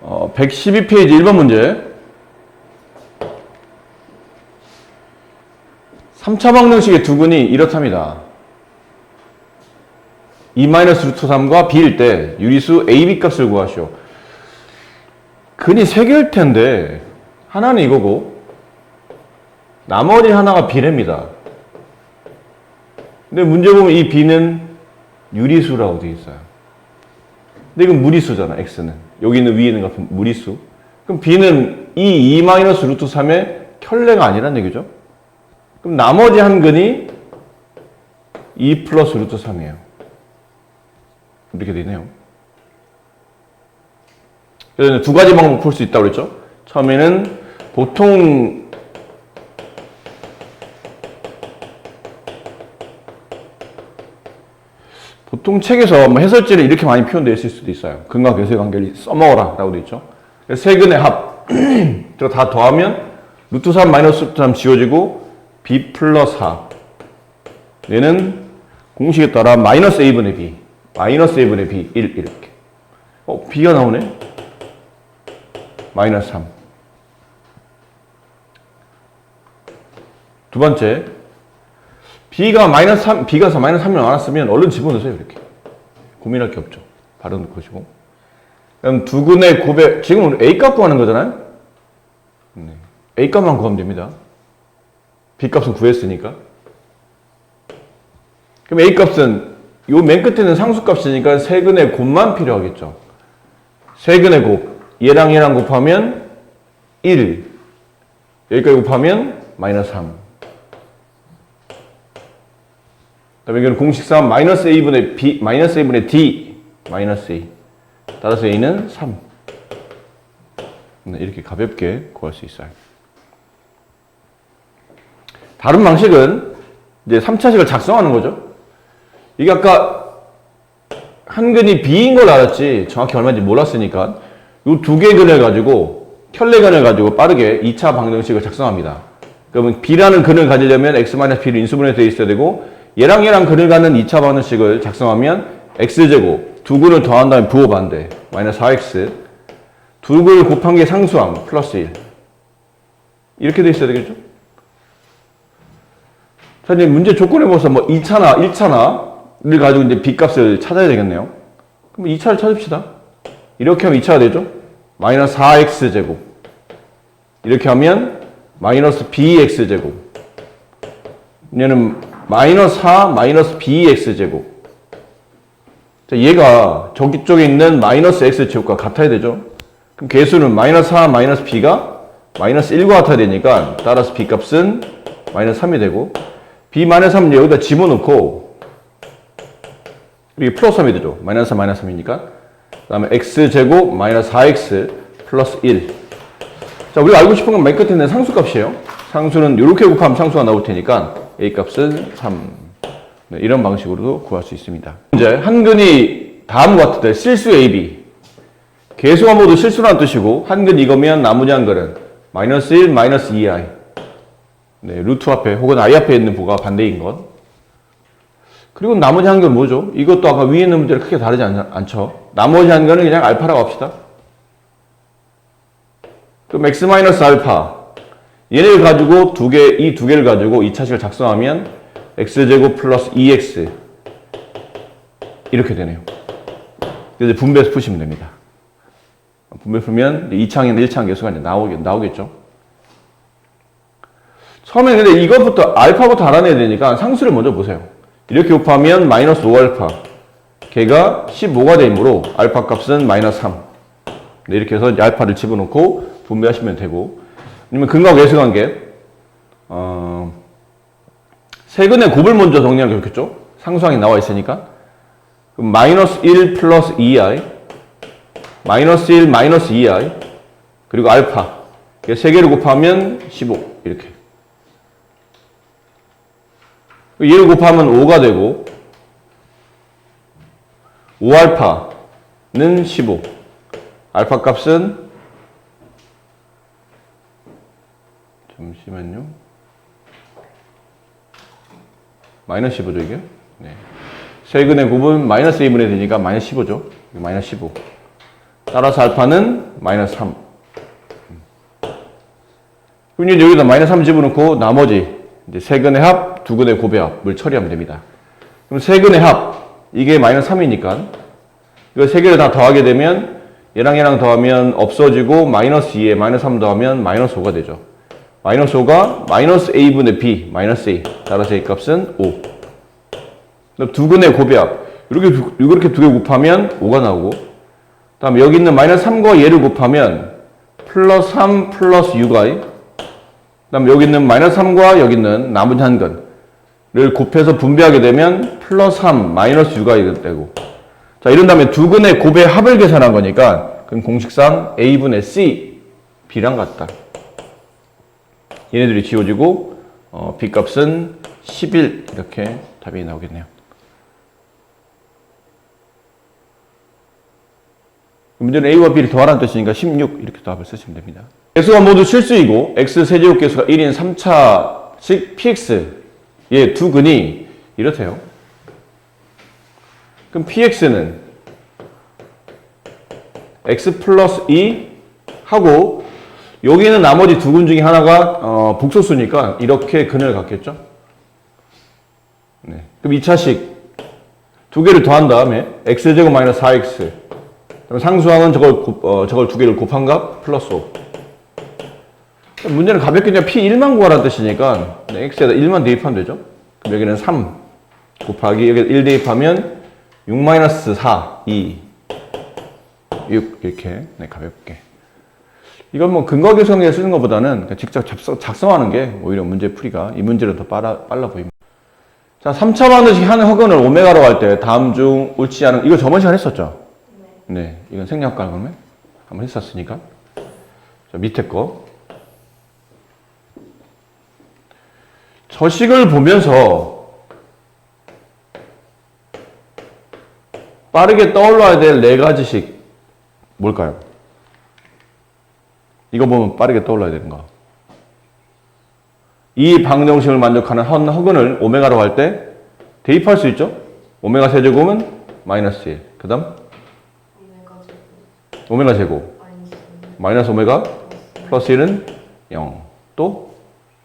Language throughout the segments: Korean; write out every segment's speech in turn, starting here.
112페이지 1번 문제. 3차 방정식의 두근이 이렇답니다. 2-루트3과 b일 때 유리수 AB 값을 구하시오. 근이 3개일 텐데 하나는 이거고 나머지 하나가 b랍니다. 근데 문제 보면 이 b는 유리수라고 되어 있어요. 근데 이건 무리수잖아, x는. 여기 있는 위에 있는 값은 무리수. 그럼 b는 이 2-루트3의 켤레가 아니란 얘기죠. 그럼 나머지 한 근이 2+루트3이에요. 이렇게 되네요. 그래서 두 가지 방법 풀 수 있다고 그랬죠. 처음에는 보통 책에서 뭐 해설지를 이렇게 많이 표현되어 있을 수도 있어요. 근과 계수의 관계를 써먹어라 라고 되어 있죠. 세 근의 합 다 더하면 루트 3 마이너스 루트 3 지워지고 b 플러스 4 얘는 공식에 따라 마이너스 a분의 b 마이너스 a분의 b 1 이렇게 b가 나오네. 마이너스 3. 두 번째 b가 마이너스 3, b가 마이너스 3이 나왔으면 얼른 집어넣으세요. 이렇게 고민할 게 없죠. 바로 넣고 시고. 그럼 두 근의 곱에 지금 우리 a 값 구하는 거잖아요. 네. a 값만 구하면 됩니다. b 값은 구했으니까. 그럼 a 값은 요 맨 끝에 있는 상수 값이니까 세 근의 곱만 필요하겠죠. 세 근의 곱 얘랑 얘랑 곱하면 1 여기까지 곱하면 마이너스 3. 그다음에 이거는 공식상 마이너스 a분의 b 마이너스 a분의 d 마이너스 a 따라서 a는 3. 이렇게 가볍게 구할 수 있어요. 다른 방식은 이제 3차식을 작성하는 거죠. 이게 아까 한 근이 b인 걸 알았지 정확히 얼마인지 몰랐으니까 이 두 개 근을 가지고 켤레근을 가지고 빠르게 2차 방정식을 작성합니다. 그러면 b라는 근을 가지려면 x-b를 인수분해 되어 있어야 되고 얘랑 얘랑 근을 갖는 2차 방정식을 작성하면 x제곱 두 근을 더한 다음에 부호 반대 마이너스 4x 두 근을 곱한 게 상수함 플러스 1 이렇게 되어 있어야 되겠죠? 자 이제 문제 조건에 보면서 뭐 2차나 1차나를 가지고 이제 b값을 찾아야 되겠네요. 그럼 2차를 찾읍시다. 이렇게 하면 2차가 되죠? 마이너스 4x제곱 이렇게 하면 마이너스 bx제곱 얘는 마이너스 4 마이너스 bx제곱 자, 얘가 저기 쪽에 있는 마이너스 x제곱과 같아야 되죠? 그럼 개수는 마이너스 4 마이너스 b가 마이너스 1과 같아야 되니까 따라서 b값은 마이너스 3이 되고 b 마이너스 3은 여기다 집어넣고 이게 플러스 3이 되죠. 마이너스 3 마이너스 3이니까 그 다음에 x제곱 마이너스 4x 플러스 1 자, 우리가 알고 싶은 건 맨 끝에 있는 상수값이에요. 상수는 이렇게 곱하면 상수가 나올 테니까 a값은 3 네, 이런 방식으로도 구할 수 있습니다. 이제 한 근이 다음과 같을 때 실수 AB 개수가 모두 실수라는 뜻이고 한 근 이거면 나머지 한 근은 마이너스 1 마이너스 2i 네, 루트 앞에 혹은 i 앞에 있는 부가 반대인 것 그리고 나머지 한 근은 뭐죠? 이것도 아까 위에 있는 문제랑 크게 다르지 않죠? 나머지 한 근은 그냥 알파라고 합시다. 그럼 x 마이너스 알파 얘를 가지고 이 두 개를 가지고 2차식을 작성하면 x제곱 플러스 2x 이렇게 되네요. 그래서 분배해서 푸시면 됩니다. 분배 풀면 2차항이나 1차항 개수가 이제 나오겠죠. 처음에 근데 이것부터 알파부터 알아내야 되니까 상수를 먼저 보세요. 이렇게 곱하면 마이너스 5알파 걔가 15가 되므로 알파 값은 마이너스 3 네, 이렇게 해서 알파를 집어넣고 분배하시면 되고 아니면 근과 계수 관계 세 근의 곱을 먼저 정리하는 게 좋겠죠? 상수항이 나와 있으니까 그럼 마이너스 1 플러스 2i 마이너스 1 마이너스 2i 그리고 알파 세 개를 곱하면 15 이렇게 얘를 곱하면 5가 되고 5알파는 15 알파 값은 잠시만요 마이너스 15죠 이게 네. 세근의 곱은 마이너스 2분의 되니까 마이너스 15죠 마이너스 15 따라서 알파는 마이너스 3. 그럼 이제 여기다 마이너스 3 집어넣고 나머지 이제 세근의 합, 두근의 곱합을 처리하면 됩니다. 그럼 세근의 합, 이게 마이너스 3이니까 이거 세 개를 다 더하게 되면 얘랑 더하면 없어지고 마이너스 2에 마이너스 3 더하면 마이너스 5가 되죠. 마이너스 5가 마이너스 a분의 b, 마이너스 a. 따라서 이 값은 5. 그럼 두근의 곱합. 이렇게 두 개 곱하면 5가 나오고, 다음에 여기 있는 마이너스 3과 얘를 곱하면 플러스 3 플러스 6i. 다음에 여기 있는 마이너스 3과 여기 있는 나머지 한 근을 곱해서 분배하게 되면 플러스 3 마이너스 6i 되고. 자, 이런 다음에 두근의 곱의 합을 계산한 거니까 그럼 공식상 a분의 c, b랑 같다. 얘네들이 지워지고 b 값은 11 이렇게 답이 나오겠네요. 문제는 a와 b를 더하라는 뜻이니까 16 이렇게 답을 쓰시면 됩니다. 개수가 모두 실수이고 x 세제곱 개수가 1인 3차식 px의 두 근이 이렇대요. 그럼 px는 x 플러스 2 하고 여기는 나머지 두 근 중에 하나가 복소수니까 이렇게 근을 갖겠죠. 네. 그럼 2차식 두 개를 더한 다음에 x제곱 마이너스 4x, 그럼 상수항은 저걸 두 개를 곱한 값 플러스 5. 문제는 가볍게 그냥 p1만 구하라는 뜻이니까 x에다 1만 대입하면 되죠. 그럼 여기는 3 곱하기 여기 1 대입하면 6 마이너스 4, 2, 6 이렇게 가볍게. 이건 뭐 근거계수형에 쓰는 것보다는 직접 작성하는 게 오히려 문제 풀이가 이 문제는 더 빨라 보입니다. 자, 3차 방정식 한 허근을 오메가로 할 때 다음 중 옳지 않은, 이거 저번 시간에 했었죠? 네. 이건 생략과 그러면 한번 했었으니까. 자, 밑에 거. 저 식을 보면서 빠르게 떠올라야 될 네 가지 식 뭘까요? 이거 보면 빠르게 떠올라야 되는 거. 이 방정식을 만족하는 한 허근을 오메가로 할 때 대입할 수 있죠? 오메가 세제곱은 마이너스 1. 그 다음? 오메가 제곱. 마이너스 오메가 플러스 1은 0. 또?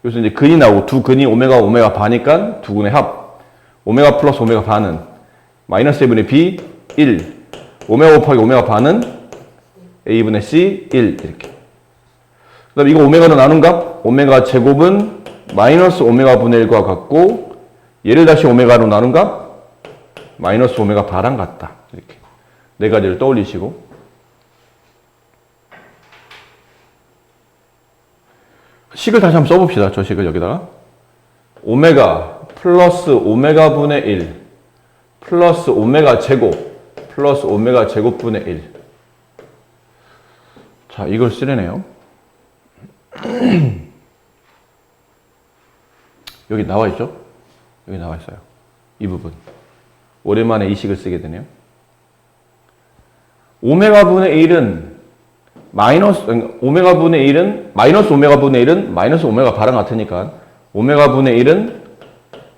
여기서 이제 근이 나오고 두 근이 오메가 반이니까 두 근의 합. 오메가 플러스 오메가 반은 마이너스 a분의 b 1. 오메가 곱하기 오메가 반은 a분의 c 1. 이렇게. 그 다음에 이거 오메가로 나눈 값, 오메가 제곱은 마이너스 오메가 분의 1과 같고, 얘를 다시 오메가로 나눈 값, 마이너스 오메가 반랑 같다. 이렇게. 네 가지를 떠올리시고. 식을 다시 한번 써봅시다. 저 식을 여기다가. 오메가 플러스 오메가 분의 1, 플러스 오메가 제곱, 플러스 오메가 제곱 분의 1. 자, 이걸 쓰려네요. 여기 나와 있죠? 여기 나와 있어요. 이 부분. 오랜만에 이 식을 쓰게 되네요. 오메가 분의 1은 오메가 분의 1은 마이너스 오메가 분의 1은 마이너스 오메가 반랑 같으니까 오메가 분의 1은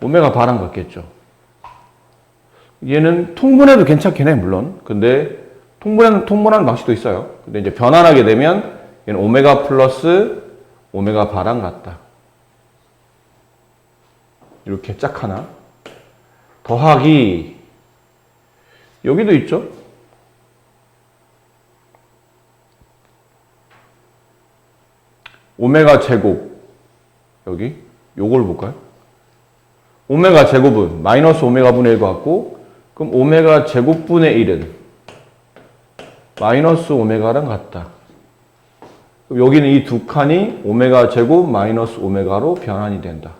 오메가 반랑 같겠죠. 얘는 통분해도 괜찮긴 해, 물론. 근데 통분하는 방식도 있어요. 근데 이제 변환하게 되면 얘는 오메가 플러스 오메가 반랑 같다. 이렇게 짝 하나. 더하기 여기도 있죠? 오메가 제곱 여기 요걸 볼까요? 오메가 제곱은 마이너스 오메가 분의 1과 같고, 그럼 오메가 제곱분의 1은 마이너스 오메가랑 같다. 그럼 여기는 이 두 칸이 오메가 제곱 마이너스 오메가로 변환이 된다.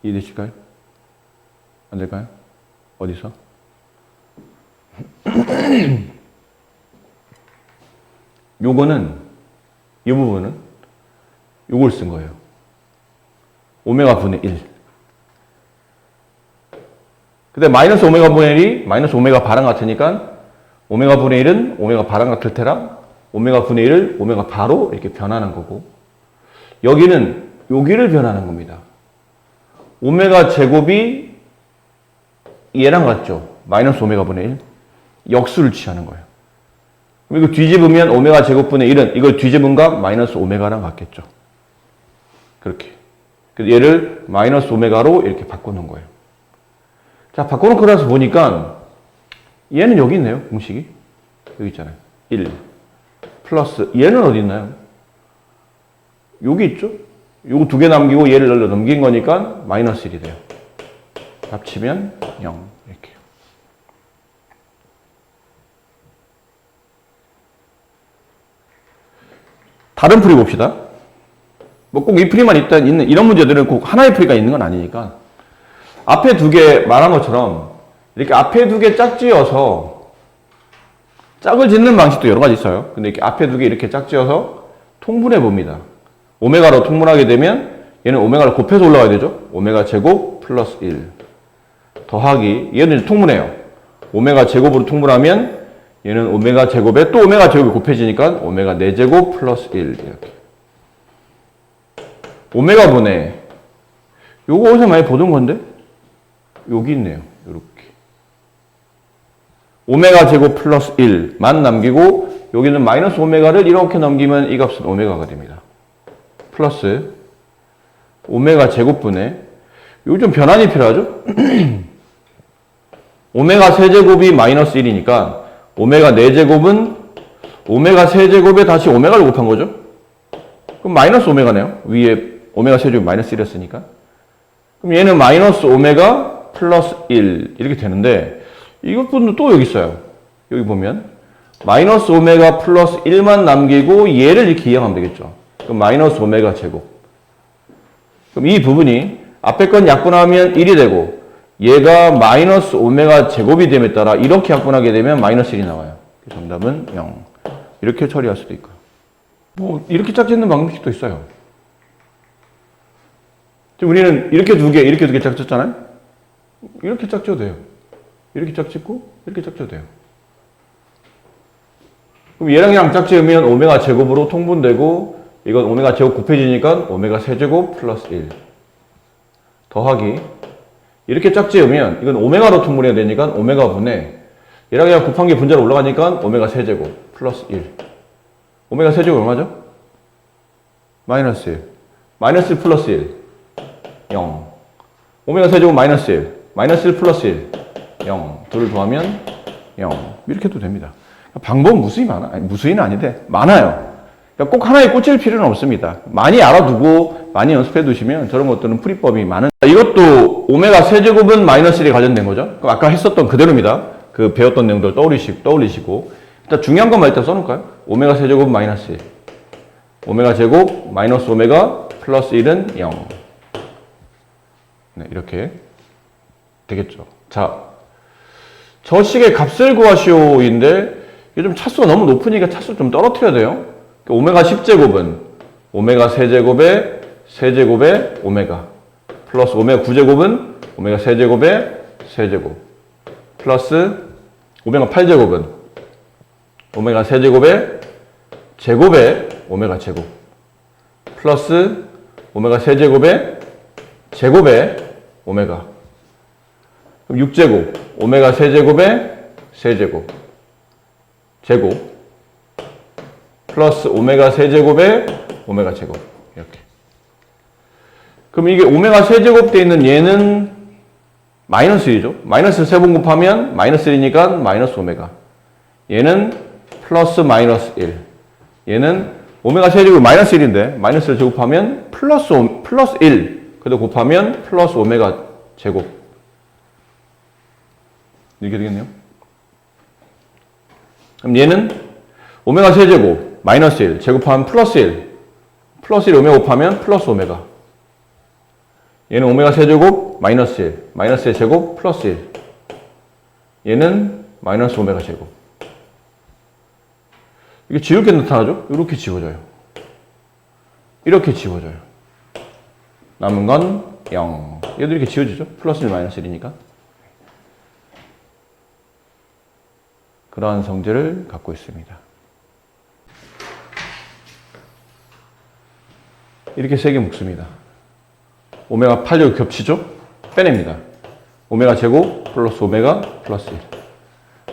이해되실까요? 안 될까요? 어디서? 요거는, 이 부분은 요걸 쓴 거예요. 오메가 분의 1. 근데 마이너스 오메가 분의 1이 마이너스 오메가 반랑 같으니까 오메가 분의 1은 오메가 반랑 같을 테라 오메가 분의 1을 오메가 바로 이렇게 변하는 거고, 여기는 여기를 변하는 겁니다. 오메가 제곱이 얘랑 같죠? 마이너스 오메가 분의 1. 역수를 취하는 거예요. 그럼 이거 뒤집으면 오메가 제곱분의 1은 이걸 뒤집은 값 마이너스 오메가랑 같겠죠. 그렇게. 그래서 얘를 마이너스 오메가로 이렇게 바꿔놓은 거예요. 자, 바꿔놓고 나서 보니까 얘는 여기 있네요. 공식이. 여기 있잖아요. 1 플러스 얘는 어디 있나요? 여기 있죠? 요거 두 개 남기고 얘를 열로 넘긴 거니까 마이너스 1이 돼요. 합치면 0 이렇게. 다른 풀이 봅시다. 뭐 꼭 이 풀이만 있는 이런 문제들은 꼭 하나의 풀이가 있는 건 아니니까 앞에 두 개 말한 것처럼 이렇게 앞에 두 개 짝지어서 짝을 짓는 방식도 여러 가지 있어요. 근데 이렇게 앞에 두 개 이렇게 짝지어서 통분해 봅니다. 오메가로 통분하게 되면 얘는 오메가를 곱해서 올라가야 되죠. 오메가 제곱 플러스 1 더하기 얘는 통분해요. 오메가 제곱으로 통분하면 얘는 오메가 제곱에 또 오메가 제곱이 곱해지니까 오메가 4제곱 플러스 1 이렇게. 오메가 분의 요거 어디서 많이 보던 건데 여기 있네요. 이렇게 오메가 제곱 플러스 1만 남기고 여기는 마이너스 오메가를 이렇게 넘기면 이 값은 오메가가 됩니다. 플러스 오메가 제곱분의 이거 좀 변환이 필요하죠? 오메가 세제곱이 마이너스 1이니까 오메가 4제곱은 오메가 세제곱에 다시 오메가를 곱한 거죠? 그럼 마이너스 오메가네요. 위에 오메가 세제곱이 마이너스 1이었으니까. 그럼 얘는 마이너스 오메가 플러스 1 이렇게 되는데 이것뿐도 또 여기 있어요. 여기 보면 마이너스 오메가 플러스 1만 남기고 얘를 이렇게 이용하면 되겠죠. 그럼 마이너스 오메가 제곱. 그럼 이 부분이 앞에 건 약분하면 1이 되고 얘가 마이너스 오메가 제곱이 됨에 따라 이렇게 약분하게 되면 마이너스 1이 나와요. 정답은 0. 이렇게 처리할 수도 있고요. 뭐 이렇게 짝짓는 방식도 있어요. 지금 우리는 이렇게 두 개 짝짓잖아요. 이렇게 짝져도 돼요. 이렇게 짝짓고 이렇게 짝져도 돼요. 그럼 얘랑 짝지으면 오메가 제곱으로 통분되고 이건 오메가 제곱 곱해지니까 오메가 세제곱 플러스 1 더하기 이렇게 짝지으면 이건 오메가로 통분해야 되니까 오메가 분의 얘랑 곱한 게 분자로 올라가니까 오메가 세제곱 플러스 1 오메가 세제곱 얼마죠? 마이너스 1 마이너스 1 플러스 1 0 오메가 세제곱 마이너스 1 마이너스 1 플러스 1 0 둘을 더하면 0 이렇게 해도 됩니다. 방법은 무수히 많아. 아니, 무수히는 아닌데 많아요. 그러니까 꼭 하나에 꽂힐 필요는 없습니다. 많이 알아두고 많이 연습해 두시면 저런 것들은 풀이법이 많은. 이것도 오메가 세제곱은 마이너스 1에 관련된 거죠. 그럼 아까 했었던 그대로입니다. 그 배웠던 내용들 떠올리시고 일단 중요한 것만 일단 써놓을까요? 오메가 세제곱 마이너스 1 오메가 제곱 마이너스 오메가 플러스 1은 0 네, 이렇게 되겠죠. 자, 저 식의 값을 구하시오인데 이게 좀 차수가 너무 높으니까 차수를 좀 떨어뜨려야 돼요. 오메가 10제곱은 오메가 세제곱에 세제곱에 오메가 플러스 오메가 9제곱은 오메가 세제곱에 세제곱 플러스 오메가 8제곱은 오메가 세제곱에 제곱에 오메가 제곱 플러스 오메가 세제곱에 제곱에 오메가 그럼 6제곱 오메가 세제곱에 세제곱 제곱 플러스 오메가 세제곱에 오메가 제곱 이렇게. 그럼 이게 오메가 세제곱 돼 있는 얘는 마이너스 1이죠. 마이너스 3번 곱하면 마이너스 1이니까 마이너스 오메가. 얘는 플러스 마이너스 1. 얘는 오메가 세제곱 마이너스 1인데 마이너스를 제곱하면 플러스 1. 그래도 곱하면 플러스 오메가 제곱. 이렇게 되겠네요. 그럼 얘는 오메가 세제곱 마이너스 1 제곱하면 플러스 1 플러스 1 오메가 곱하면 플러스 오메가 얘는 오메가 세제곱 마이너스 1 마이너스 1 제곱 플러스 1 얘는 마이너스 오메가 제곱 이게 지울 게 나타나죠? 이렇게 지워져요. 이렇게 지워져요. 남은 건 0 얘도 이렇게 지워지죠? 플러스 1 마이너스 1이니까 그러한 성질을 갖고 있습니다. 이렇게 세 개 묶습니다. 오메가 8제곱 겹치죠? 빼냅니다. 오메가 제곱 플러스 오메가 플러스 1.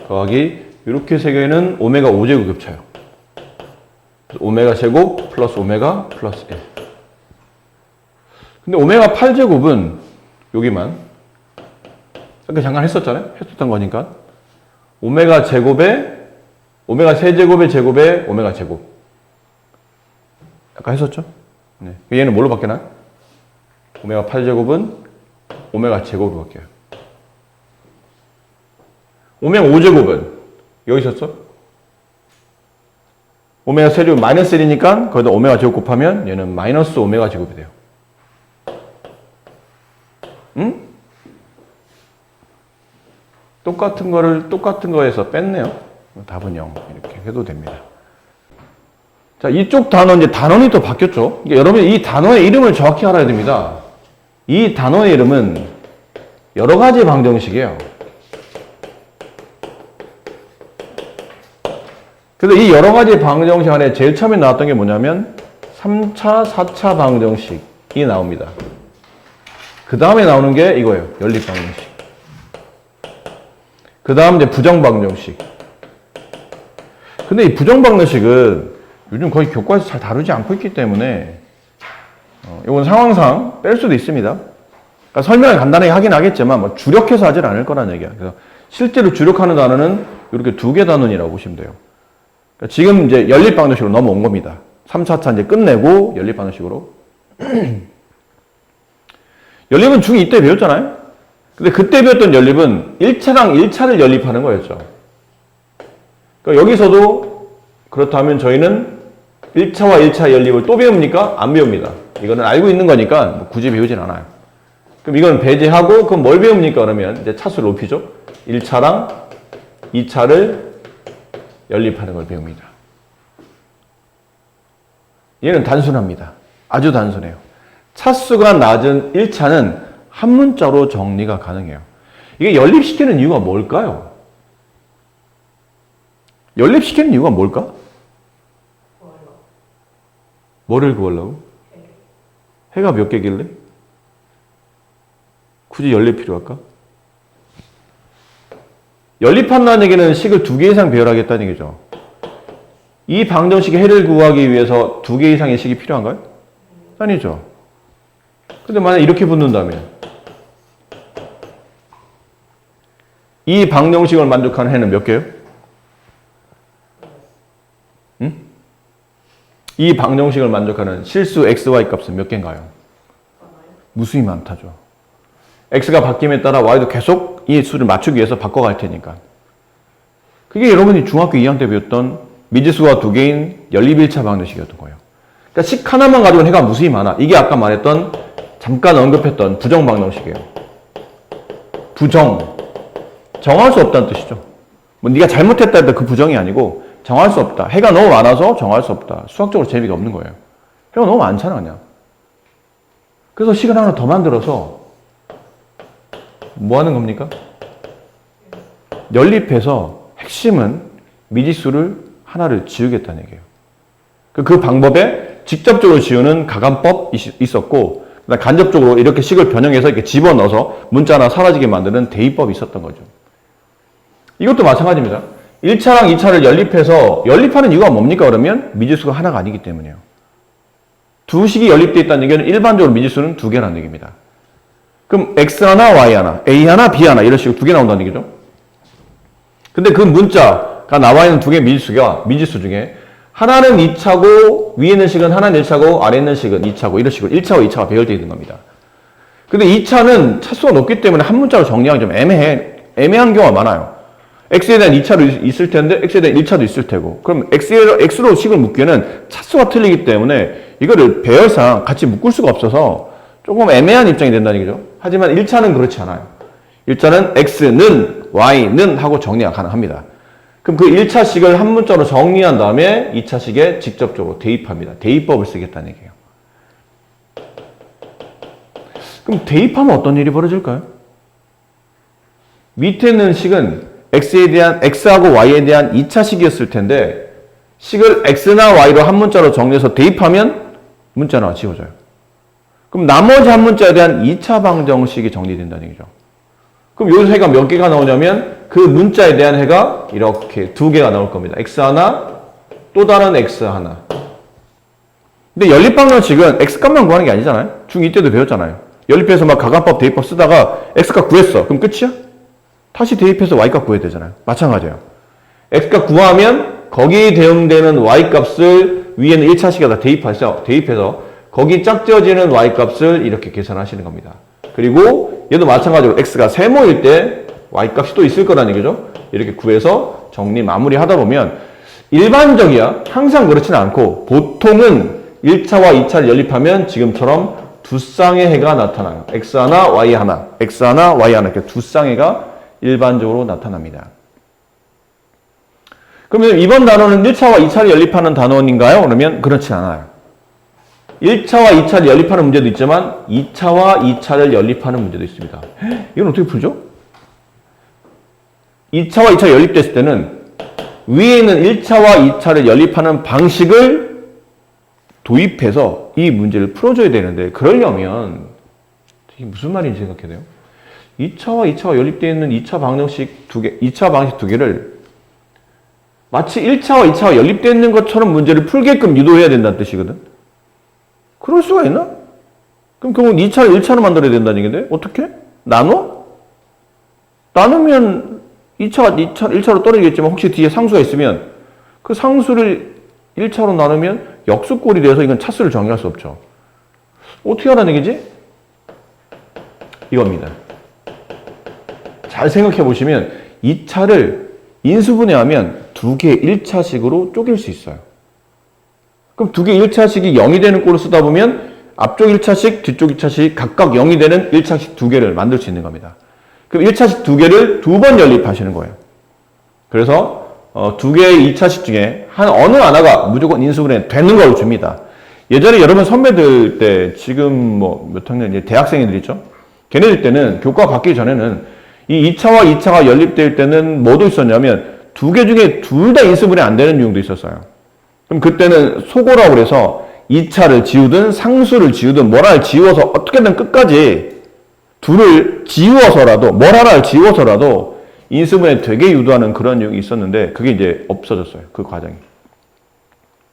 더하기 이렇게 세 개는 오메가 5제곱 겹쳐요. 오메가 제곱 플러스 오메가 플러스 1. 근데 오메가 8제곱은 여기만 아까 잠깐 했었잖아요. 했었던 거니까 오메가 제곱에 오메가 세제곱의 제곱에 오메가 제곱 아까 했었죠. 네. 얘는 뭘로 바뀌나? 오메가 8제곱은 오메가 제곱으로 바뀌어요. 오메가 5제곱은 여기 있었어? 오메가 세제곱 마이너스 1이니까 거기다 오메가 제곱 곱하면 얘는 마이너스 오메가 제곱이 돼요. 응? 똑같은 거에서 뺐네요. 답은 0. 이렇게 해도 됩니다. 자, 이쪽 단어, 이제 단원이 또 바뀌었죠. 그러니까 여러분, 이 단어의 이름을 정확히 알아야 됩니다. 이 단어의 이름은 여러 가지 방정식이에요. 그래서 이 여러 가지 방정식 안에 제일 처음에 나왔던 게 뭐냐면 3차, 4차 방정식이 나옵니다. 그 다음에 나오는 게 이거예요. 연립 방정식. 그 다음 이제 부정 방정식. 근데 이 부정 방정식은 요즘 거의 교과에서 잘 다루지 않고 있기 때문에 이건 상황상 뺄 수도 있습니다. 그러니까 설명을 간단하게 하긴 하겠지만 뭐 주력해서 하질 않을 거란 얘기야. 그래서 실제로 주력하는 단어는 이렇게 2개 단원이라고 보시면 돼요. 그러니까 지금 이제 연립 방정식으로 넘어온 겁니다. 3, 4차 이제 끝내고 연립 방정식으로. 연립은 중2 때 배웠잖아요. 근데 그때 배웠던 연립은 1차랑 1차를 연립하는 거였죠. 그러니까 여기서도 그렇다면 저희는 1차와 1차 연립을 또 배웁니까? 안 배웁니다. 이거는 알고 있는 거니까 뭐 굳이 배우진 않아요. 그럼 이건 배제하고 그럼 뭘 배웁니까? 그러면 이제 차수를 높이죠. 1차랑 2차를 연립하는 걸 배웁니다. 얘는 단순합니다. 아주 단순해요. 차수가 낮은 1차는 한 문자로 정리가 가능해요. 이게 연립시키는 이유가 뭘까요? 연립시키는 이유가 뭘까? 뭐를 구하려고? 해가 몇 개길래? 굳이 연립 필요할까? 연립한다는 얘기는 식을 2개 이상 배열하겠다는 얘기죠. 이 방정식의 해를 구하기 위해서 2개 이상의 식이 필요한가요? 아니죠. 근데 만약 이렇게 붙는다면 이 방정식을 만족하는 해는 몇 개요? 응? 이 방정식을 만족하는 실수 xy 값은 몇 개인가요? 무수히 많다죠. x가 바뀜에 따라 y도 계속 이 수를 맞추기 위해서 바꿔갈 테니까. 그게 여러분이 중학교 2학년 때 배웠던 미지수가 2개인 연립 1차 방정식이었던 거예요. 그러니까 식 하나만 가지고는 해가 무수히 많아. 이게 아까 말했던 잠깐 언급했던 부정 방정식이에요. 부정. 정할 수 없다는 뜻이죠. 뭐 네가 잘못했다 해도 그 부정이 아니고 정할 수 없다. 해가 너무 많아서 정할 수 없다. 수학적으로 재미가 없는 거예요. 해가 너무 많잖아 그냥. 그래서 식을 하나 더 만들어서 뭐 하는 겁니까? 연립해서 핵심은 미지수를 하나를 지우겠다는 얘기예요. 그 방법에 직접적으로 지우는 가감법이 있었고 간접적으로 이렇게 식을 변형해서 이렇게 집어넣어서 문자 하나 사라지게 만드는 대입법이 있었던 거죠. 이것도 마찬가지입니다. 1차랑 2차를 연립해서 연립하는 이유가 뭡니까? 그러면 미지수가 하나가 아니기 때문이에요. 두 식이 연립되어 있다는 얘기는 일반적으로 미지수는 2개라는 얘기입니다. 그럼 x 하나, y 하나, a 하나, b 하나 이런 식으로 2개 나온다는 얘기죠. 근데 그 문자가 나와 있는 2개의 미지수 중에 하나는 2차고 위에 있는 식은 하나는 1차고 아래에 있는 식은 2차고 이런 식으로 1차와 2차가 배열되어 있는 겁니다. 근데 2차는 차수가 높기 때문에 한 문자로 정리하기 좀 애매한 경우가 많아요. x에 대한 2차도 있을 텐데 x에 대한 1차도 있을 테고 그럼 x로 식을 묶기에는 차수가 틀리기 때문에 이거를 배열상 같이 묶을 수가 없어서 조금 애매한 입장이 된다는 얘기죠. 하지만 1차는 그렇지 않아요. 1차는 x는 y는 하고 정리가 가능합니다. 그럼 그 1차식을 한 문자로 정리한 다음에 2차식에 직접적으로 대입합니다. 대입법을 쓰겠다는 얘기예요. 그럼 대입하면 어떤 일이 벌어질까요? 밑에 있는 식은 x하고 y에 대한 2차식이었을 텐데 식을 x나 y로 한 문자로 정리해서 대입하면 문자가 지워져요. 그럼 나머지 한 문자에 대한 2차 방정식이 정리된다는 얘기죠. 그럼 여기서 해가 몇 개가 나오냐면 그 문자에 대한 해가 이렇게 두 개가 나올 겁니다. x 하나, 또 다른 x 하나. 근데 연립방정식은 x값만 구하는 게 아니잖아요. 중2 때도 배웠잖아요. 연립해서 막 가간법, 대입법 쓰다가 x값 구했어. 그럼 끝이야? 다시 대입해서 y값 구해야 되잖아요. 마찬가지예요. x값 구하면 거기에 대응되는 y값을 위에는 1차식에다 대입해서 거기 짝지어지는 y값을 이렇게 계산하시는 겁니다. 그리고 얘도 마찬가지로 x가 세모일 때 y값이 또 있을 거라는 얘기죠. 이렇게 구해서 정리 마무리 하다 보면 일반적이야. 항상 그렇지는 않고 보통은 1차와 2차를 연립하면 지금처럼 두 쌍의 해가 나타나요. x 하나, y 하나, x 하나, y 하나 이렇게 두 쌍의 해가 일반적으로 나타납니다. 그러면 이번 단원은 1차와 2차를 연립하는 단원인가요? 그러면 그렇지 않아요. 1차와 2차를 연립하는 문제도 있지만 2차와 2차를 연립하는 문제도 있습니다. 이건 어떻게 풀죠? 2차와 2차가 연립됐을 때는 위에 있는 1차와 2차를 연립하는 방식을 도입해서 이 문제를 풀어줘야 되는데 그러려면 이게 무슨 말인지 생각해야 돼요. 2차와 2차가 연립되어 있는 2차 방정식 두 개, 2차 방식 두 개를 마치 1차와 2차가 연립되어 있는 것처럼 문제를 풀게끔 유도해야 된다는 뜻이거든. 그럴 수가 있나? 그럼 결국 2차를 1차로 만들어야 된다는 얘기인데 어떻게? 나눠? 나누면 2차가 1차로 떨어지겠지만 혹시 뒤에 상수가 있으면 그 상수를 1차로 나누면 역수꼴이 돼서 이건 차수를 정의할 수 없죠. 어떻게 하라는 얘기지? 이겁니다. 잘 생각해 보시면 2차를 인수분해하면 두 개의 1차식으로 쪼갤 수 있어요. 그럼 두 개의 1차식이 0이 되는 꼴을 쓰다 보면 앞쪽 1차식, 뒤쪽 2차식 각각 0이 되는 1차식 두 개를 만들 수 있는 겁니다. 그럼 1차식 두 개를 두 번 연립하시는 거예요. 그래서 두 개의 2차식 중에 어느 하나가 무조건 인수분해 되는 걸 줍니다. 예전에 여러분 선배들 때 지금 뭐 몇 학년 이제 대학생들 있죠? 걔네들 때는 교과 바뀌기 전에는 이 2차와 2차가 연립될 때는 뭐도 있었냐면 두 개 중에 둘 다 인수분해 안 되는 유형도 있었어요. 그럼 그때는 소고라고 그래서 2차를 지우든 상수를 지우든 뭘 하나를 지워서 어떻게든 끝까지 둘을 지워서라도 뭘 하나를 지워서라도 인수분해 되게 유도하는 그런 유형이 있었는데 그게 이제 없어졌어요. 그 과정이.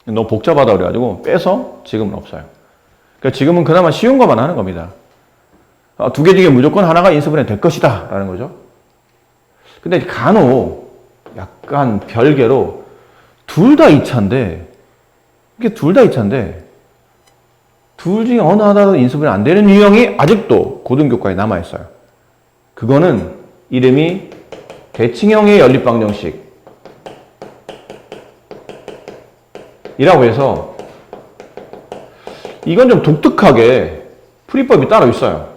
너무 복잡하다 그래가지고 빼서 지금은 없어요. 그러니까 지금은 그나마 쉬운 것만 하는 겁니다. 두 개 중에 무조건 하나가 인수분해 될 것이다 라는 거죠. 근데 간혹 약간 별개로 둘 다 2차인데 이게 둘 다 2차인데 둘 중에 어느 하나도 인수분해 안 되는 유형이 아직도 고등교과에 남아있어요. 그거는 이름이 대칭형의 연립방정식 이라고 해서 이건 좀 독특하게 풀이법이 따로 있어요.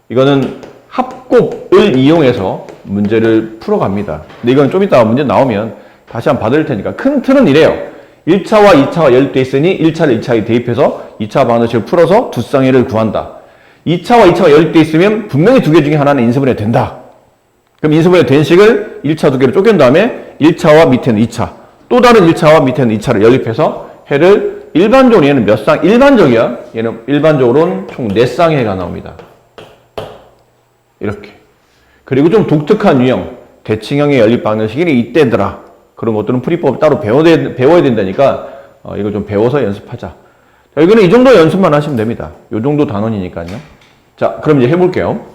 이거는 합곱을 이용해서 문제를 풀어갑니다. 근데 이건 좀 이따가 문제 나오면 다시 한번 받을 테니까 큰 틀은 이래요. 1차와 2차가 연립되어 있으니 1차를 2차에 대입해서 2차 방정식을 풀어서 두 쌍의를 구한다. 2차와 2차가 연립되어 있으면 분명히 두 개 중에 하나는 인수분해 된다. 그럼 인수분해 된 식을 1차 두 개로 쪼갠 다음에 1차와 밑에는 2차, 또 다른 1차와 밑에는 2차를 연립해서 해를 일반적으로 얘는 몇 쌍? 일반적이야. 얘는 일반적으로는 총 4쌍의 해가 나옵니다. 이렇게. 그리고 좀 독특한 유형, 대칭형의 연립 방정식이 이때더라. 그런 것들은 풀이법을 따로 배워야 된다니까 이거 좀 배워서 연습하자. 자, 이거는 이 정도 연습만 하시면 됩니다. 이 정도 단원이니까요. 자, 그럼 이제 해볼게요.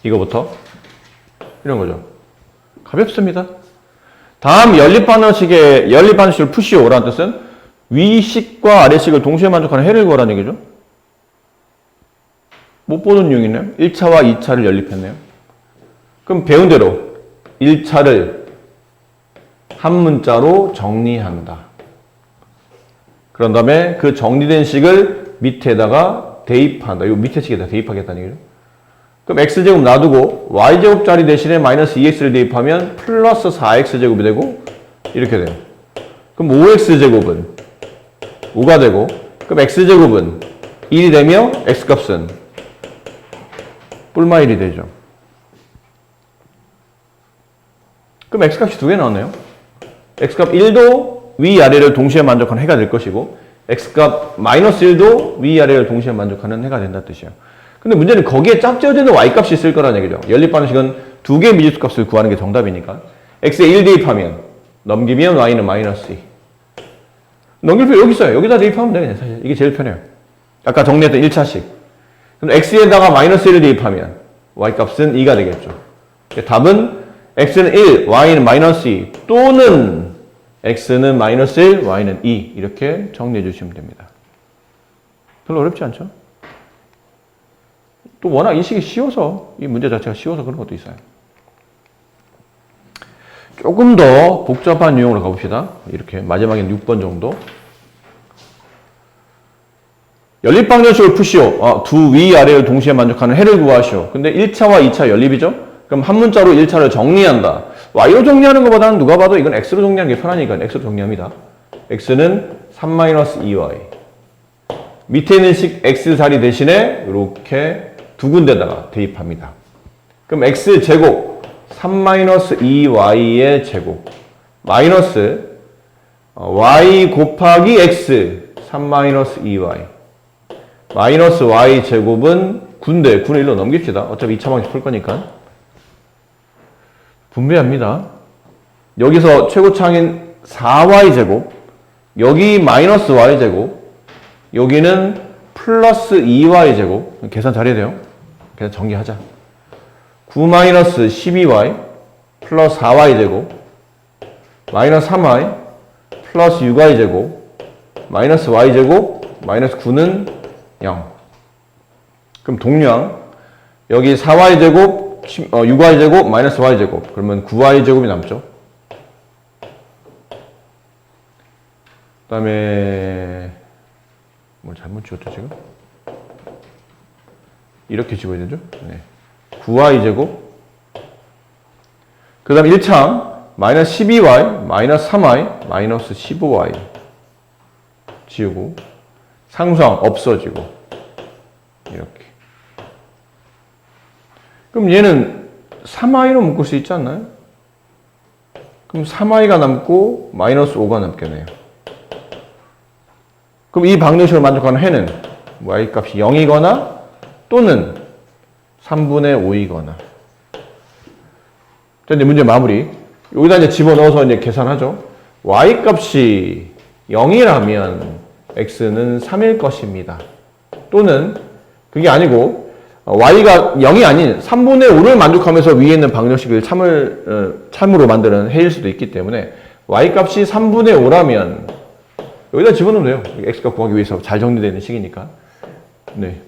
이거부터 이런 거죠. 가볍습니다. 다음 연립방정식을 푸시오라는 뜻은 위식과 아래식을 동시에 만족하는 해를 구하라는 얘기죠. 못 보는 유형이네요. 1차와 2차를 연립했네요. 그럼 배운 대로 1차를 한 문자로 정리한다. 그런 다음에 그 정리된 식을 밑에다가 대입한다. 이 밑에 식에다 대입하겠다는 얘기죠. 그럼 x제곱 놔두고 y제곱 자리 대신에 마이너스 2x를 대입하면 플러스 4x제곱이 되고 이렇게 돼요. 그럼 5x제곱은 5가 되고 그럼 x제곱은 1이 되며 x값은 뿔마 1이 되죠. 그럼 x값이 두 개 나왔네요. x값 1도 위아래를 동시에 만족하는 해가 될 것이고 x값 마이너스 1도 위아래를 동시에 만족하는 해가 된다는 뜻이에요. 근데 문제는 거기에 짝지어지는 y값이 있을 거라는 얘기죠. 연립방정식은 두 개의 미지수 값을 구하는 게 정답이니까. x에 1 대입하면 넘기면 y는 마이너스 2. 넘길 필요 여기 있어요. 여기다 대입하면 돼. 그냥 사실 이게 제일 편해요. 아까 정리했던 1차식. 그럼 x에다가 마이너스 1을 대입하면 y값은 2가 되겠죠. 답은 x는 1, y는 마이너스 2 또는 x는 마이너스 1, y는 2 이렇게 정리해 주시면 됩니다. 별로 어렵지 않죠? 또 워낙 이 식이 쉬워서 이 문제 자체가 쉬워서 그런 것도 있어요. 조금 더 복잡한 유형으로 가봅시다. 이렇게 마지막엔 6번 정도. 연립방정식을 푸시오. 두 위아래를 동시에 만족하는 해를 구하시오. 근데 1차와 2차 연립이죠? 그럼 한 문자로 1차를 정리한다. y로 정리하는 것보다는 누가 봐도 이건 x로 정리하는 게 편하니까 x로 정리합니다. x는 3-2y. 밑에 있는 식 x 자리 대신에 이렇게 두 군데다가 대입합니다. 그럼 x제곱 3-2y의 제곱 마이너스 y 곱하기 x 3-2y 마이너스 y 제곱은 9인데 9는 1로 넘깁시다. 어차피 2차 방식 풀 거니까. 분배합니다. 여기서 최고차항인 4y 제곱 여기 마이너스 y 제곱 여기는 플러스 2y 제곱 계산 잘해야 돼요. 계산 정리하자. 9-12y 플러스 4y 제곱 마이너스 3y 플러스 6y 제곱 마이너스 y 제곱 마이너스 9는 0. 그럼 동량 여기 4y 제곱 6y 제곱 마이너스 y 제곱 그러면 9y 제곱이 남죠. 그 다음에 뭘 잘못 지웠죠 지금? 이렇게 지워야 되죠? 네. 9y 제곱 그 다음 1차항 마이너스 12y 마이너스 3y 마이너스 15y 지우고 상수항 없어지고 이렇게 그럼 얘는 3y로 묶을 수 있지 않나요? 그럼 3y가 남고 마이너스 5가 남겠네요. 그럼 이 방정식을 만족하는 해는 y값이 0이거나 또는 3분의 5이거나. 자, 이제 문제 마무리. 여기다 이제 집어넣어서 이제 계산하죠. y값이 0이라면 x는 3일 것입니다. 또는 그게 아니고 y가 0이 아닌 3분의 5를 만족하면서 위에 있는 방정식을 참으로 만드는 해일 수도 있기 때문에 y값이 3분의 5라면 여기다 집어넣으면 돼요. x값 구하기 위해서 잘 정리되어 있는 식이니까. 네.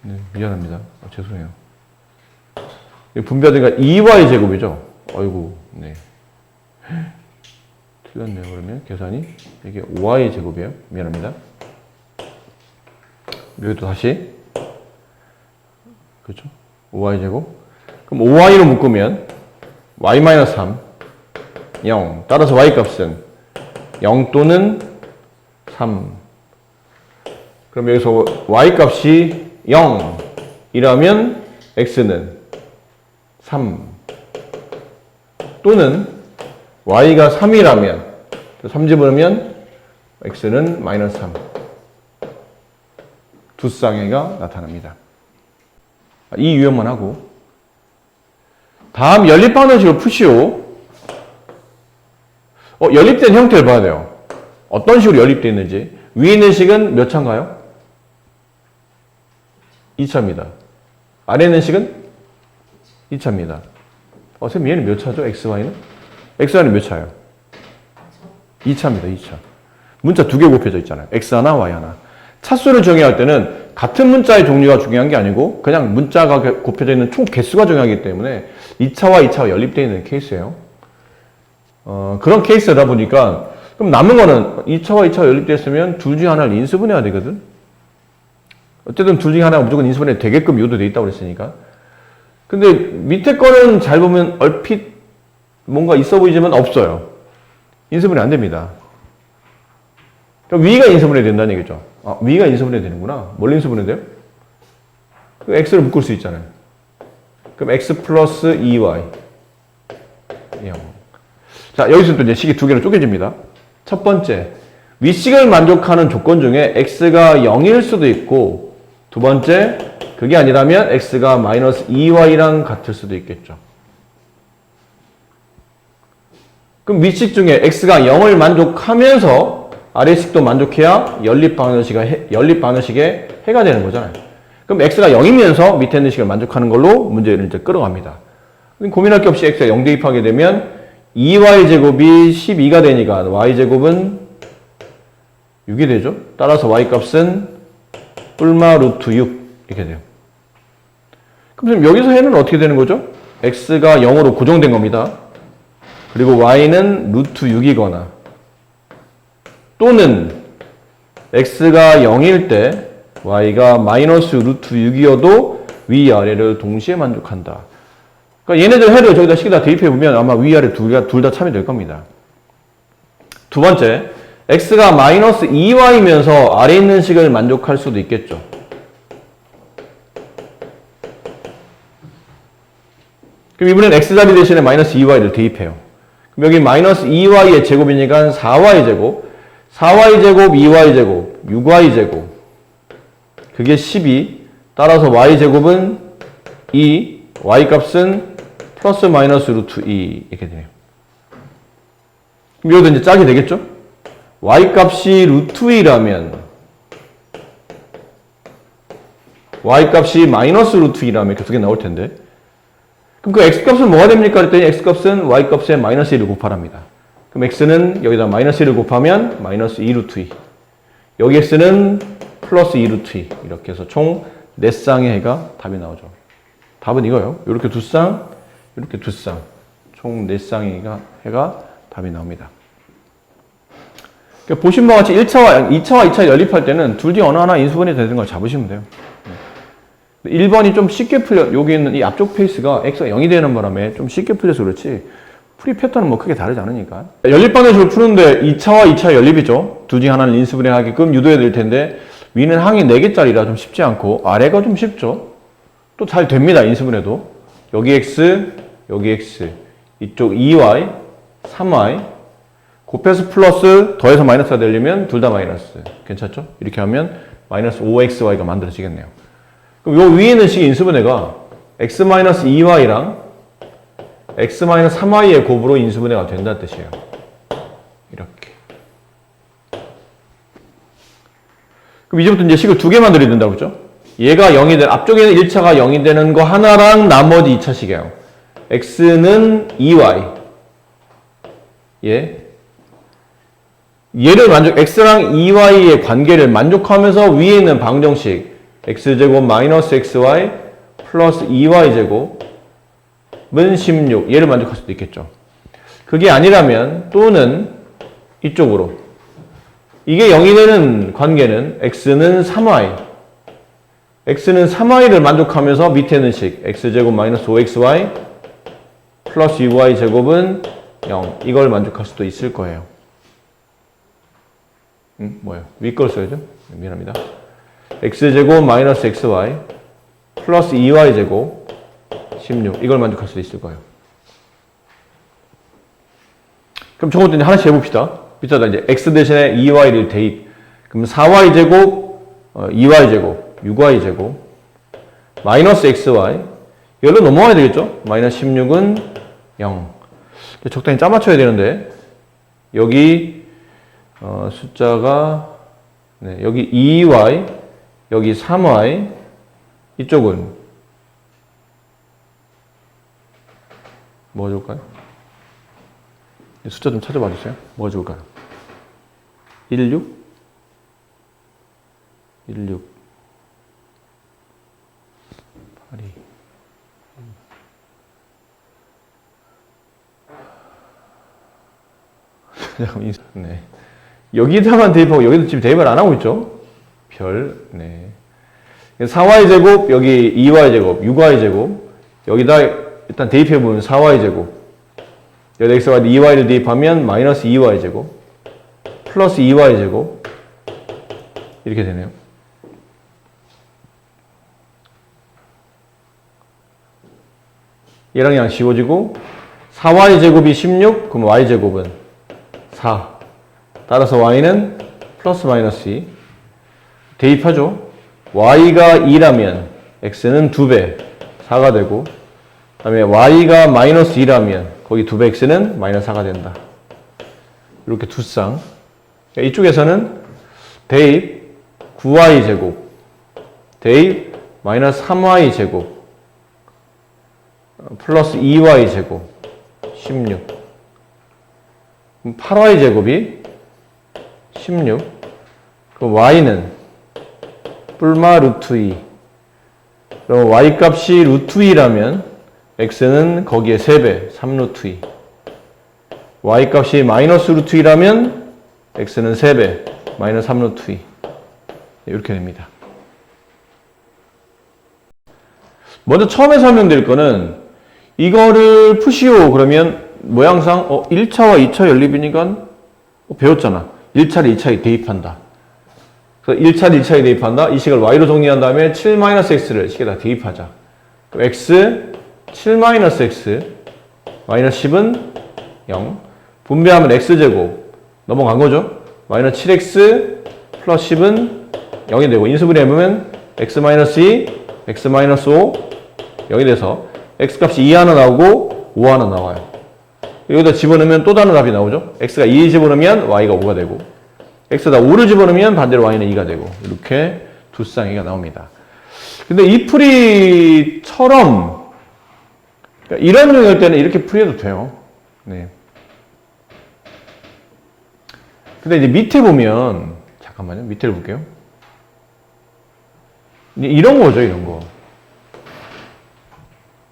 네, 미안합니다. 죄송해요. 분배하니까 2y 제곱이죠. 아이고, 네. 틀렸네요. 그러면 계산이 이게 5y 제곱이에요. 미안합니다. 여기도 다시 그렇죠? 5y 제곱. 그럼 5y로 묶으면 y-3 0. 따라서 y 값은 0 또는 3. 그럼 여기서 y 값이 0이라면 x는 3 또는 y가 3이라면 3 집어넣으면 x는 마이너스 3. 두 쌍해가 나타납니다. 이 유형만 하고 다음 연립방정식을 푸시오. 연립된 형태를 봐야 돼요. 어떤 식으로 연립되어 있는지. 위에 있는 식은 몇 차인가요? 2차입니다. 아래 있는 식은 2차입니다. 선생님 얘는 몇 차죠? XY는? XY는 몇 차예요? 2차입니다. 2차. 문자 두 개 곱해져 있잖아요. X 하나, Y 하나. 차수를 정의할 때는 같은 문자의 종류가 중요한 게 아니고 그냥 문자가 곱해져 있는 총 개수가 중요하기 때문에 2차와 2차가 연립되어 있는 케이스예요. 그런 케이스다 보니까 그럼 남은 거는 2차와 2차가 연립됐으면 둘 중에 하나를 인수분해해야 되거든. 어쨌든 둘 중에 하나가 무조건 인수분해 되게끔 유도되어 있다고 그랬으니까. 근데 밑에 거는 잘 보면 얼핏 뭔가 있어 보이지만 없어요. 인수분해 안 됩니다. 그럼 위가 인수분해 된다는 얘기죠. 위가 인수분해 되는구나. 뭘 인수분해 돼요? 그 x를 묶을 수 있잖아요. 그럼 x 플러스 2y 0. 자, 여기서 또 이제 식이 두 개로 쪼개집니다. 첫 번째, 위식을 만족하는 조건 중에 x가 0일 수도 있고, 두 번째, 그게 아니라면 x가 마이너스 2y랑 같을 수도 있겠죠. 그럼 위식 중에 x가 0을 만족하면서 아래식도 만족해야 연립방정식의 해가 되는 거잖아요. 그럼 x가 0이면서 밑에 있는 식을 만족하는 걸로 문제를 이제 끌어갑니다. 고민할 게 없이 x가 0 대입하게 되면 2y제곱이 12가 되니까 y제곱은 6이 되죠. 따라서 y값은 뿔마 루트 6 이렇게 돼요. 그럼 여기서 해는 어떻게 되는 거죠? x가 0으로 고정된 겁니다. 그리고 y는 루트 6이거나 또는 x가 0일 때 y가 마이너스 루트 6이어도 위아래를 동시에 만족한다. 그러니까 얘네들 해를 저기다 식에다 대입해보면 아마 위아래 둘 다 참이 될 겁니다. 두 번째, x가 마이너스 2y면서 아래 있는 식을 만족할 수도 있겠죠. 그럼 이번엔 x자리 대신에 마이너스 2y를 대입해요. 그럼 여기 마이너스 2y의 제곱이니까 4y제곱, 4y제곱, 2y제곱, 6y제곱, 그게 12, 따라서 y제곱은 2, y값은 플러스 마이너스 루트 2 이렇게 되네요. 그럼 이것도 이제 짝이 되겠죠? y값이 루트 2라면 y값이 마이너스 루트 2라면 이렇게 두 개 나올 텐데, 그럼 그 x값은 뭐가 됩니까? 그랬더니 x값은 y값에 마이너스 1을 곱하랍니다. 그럼 x는 여기다 마이너스 1을 곱하면 마이너스 2 루트 2, 여기 x는 플러스 2 루트 2 이렇게 해서 총 4쌍의 해가 답이 나오죠. 답은 이거예요. 이렇게 두 쌍, 이렇게 두 쌍, 총 4쌍의 해가 답이 나옵니다. 그러니까 보신 바와 같이 1차와 2차 연립할 때는 둘 중에 어느 하나 인수분해 되는 걸 잡으시면 돼요. 1번이 좀 쉽게 풀려, 여기 있는 이 앞쪽 페이스가 x가 0이 되는 바람에 좀 쉽게 풀려서 그렇지 풀이 패턴은 뭐 크게 다르지 않으니까. 연립방정식을 푸는데 2차와 2차 연립이죠. 둘 중에 하나는 인수분해하게끔 유도해야 될 텐데 위는 항이 4개짜리라 좀 쉽지 않고 아래가 좀 쉽죠. 또 잘 됩니다. 인수분해도. 여기 x, 여기 x, 이쪽 2y, 3y 곱해서 플러스 더해서 마이너스가 되려면 둘 다 마이너스. 괜찮죠? 이렇게 하면 마이너스 5xy가 만들어지겠네요. 그럼 요 위에 있는 식의 인수분해가 x-2y랑 x-3y의 곱으로 인수분해가 된다는 뜻이에요. 이렇게. 그럼 이제부터 이제 식을 두 개 만들어야 된다고 그랬죠? 얘가 0이 되는, 앞쪽에는 1차가 0이 되는 거 하나랑 나머지 2차 식이에요. x는 2y. 얘를 x랑 2y의 관계를 만족하면서 위에 있는 방정식 x제곱 마이너스 xy 플러스 2y제곱은 16 얘를 만족할 수도 있겠죠. 그게 아니라면 또는 이쪽으로 이게 0이 되는 관계는 x는 3y x는 3y를 만족하면서 밑에 있는 식 x제곱 마이너스 5xy 플러스 2y제곱은 0 이걸 만족할 수도 있을 거예요. 뭐예요? 위 걸 써야죠. 미안합니다. x제곱 마이너스 xy 플러스 2y제곱 16 이걸 만족할 수도 있을 거예요. 그럼 저것도 이제 하나씩 해봅시다. 밑에다 이제 x 대신에 2y를 대입. 그럼 4y제곱 2y제곱 6y제곱 마이너스 xy 이걸로 넘어가야 되겠죠? 마이너스 16은 0 적당히 짜맞춰야 되는데 여기 숫자가 여기 2y 여기 3y 이쪽은 뭐가 좋을까요? 숫자 좀 찾아봐 주세요. 뭐가 좋을까요? 16? 16 8이 네. 여기다만 대입하고 여기도 지금 대입을 안 하고 있죠? 별, 네. 4y제곱, 여기 2y제곱, 6y제곱, 여기다 일단 대입해보면 4y제곱, 여기 x와 2y를 대입하면 마이너스 2y제곱, 플러스 2y제곱, 이렇게 되네요. 얘랑 얘랑 지워지고, 4y제곱이 16, 그럼 y제곱은 4. 따라서 y는 플러스 마이너스 2 대입하죠. y가 2라면 x는 2배 4가 되고, 그 다음에 y가 마이너스 2라면 거기 2배 x는 마이너스 4가 된다. 이렇게 두 쌍. 이쪽에서는 대입 9y 제곱 대입 마이너스 3y 제곱 플러스 2y 제곱 16. 그럼 8y 제곱이 16. 그럼 y는 뿔마 루트 2. 그럼 y 값이 루트 2라면 x는 거기에 3배 3 루트 2. y 값이 마이너스 루트 2라면 x는 3배 마이너스 3 루트 2. 이렇게 됩니다. 먼저 처음에 설명드릴 거는 이거를 푸시오 그러면 모양상 1차와 2차 연립이니까 배웠잖아. 1차를 2차에 대입한다. 그래서 1차를 2차에 대입한다. 이 식을 y로 정리한 다음에 7-x를 식에다 대입하자. 그럼 x 7-x 마이너스 10은 0. 분배하면 x제곱 넘어간 거죠. 마이너스 7x 플러스 10은 0이 되고, 인수분해 해보면 x-2, x-5 0이 돼서 x값이 2 하나 나오고 5 하나 나와요. 여기다 집어넣으면 또 다른 답이 나오죠. x가 2 집어넣으면 y가 5가 되고, x에다 5를 집어넣으면 반대로 y는 2가 되고, 이렇게 두 쌍이가 나옵니다. 근데 이 풀이처럼 그러니까 이런 용일 때는 이렇게 풀이해도 돼요. 네. 근데 이제 밑에 보면, 잠깐만요. 밑에를 볼게요. 이런 거죠, 이런 거.